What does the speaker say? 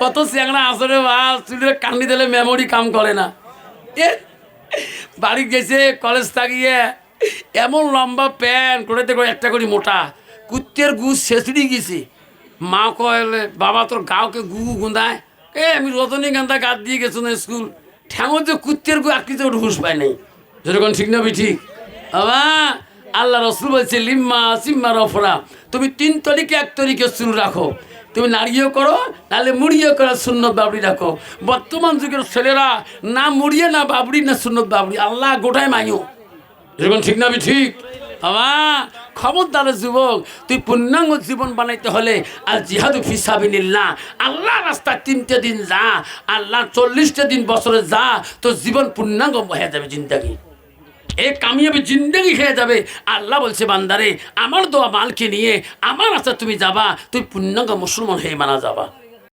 কত চ্যাংড়া আসরে বা চুলের কান্দি দিলে মেমোরি কাম করে না। এ বাড়ি গেছে কলেজ থাকিয়ে এমন লম্বা প্যান্ট করে দেখো একটা করে মোটা কুত্তের গু ছেঁচড়ি গেছি। মা কয়লে বাবা তোর গাওকে গু গুঁদায় আমি রজনীগন্ধা গাছ দিয়ে গেছো না স্কুল ঠ্যাঙর যে কুত্তের গু আকৃতি ওটা হুঁশ পায় নাই যেরকম ঠিক না ঠিক বাবা। আল্লাহ রসুল বলছে লিম্মা সিম্মা রফরা তুমি 3 তরিকে 1 তরিকে চুল রাখো, তুমি নাড়িয়েও করো নাহলে মুড়িয়েও করো, সুন্নত বাবরি রাখো। বর্তমান যুগের ছেলেরা না মুড়িয়ে না বাবরি না সুন্নত বাবরি, আল্লাহ গোটায় মাইও যেরকম ঠিক না ঠিক বাবা। খবরদার যুবক, তুই পূর্ণাঙ্গ জীবন বানাইতে হলে আর জিহাদু ফি সাবিলিল্লাহ আল্লাহ রাস্তা 3টে দিন যা, আল্লাহ 40টে দিন বছরে যা, তোর জীবন পূর্ণাঙ্গ হয়ে যাবে, জিন্দাগি এ কামিয়াবি জিন্দেগি খেয়ে যাবে। আল্লাহ বলছে বান্দারে আমার দোয়া মালকে নিয়ে আমার রাস্তা তুমি যাবা, তুই পূর্ণাঙ্গ মুসলমান হয়ে মানা যাবা।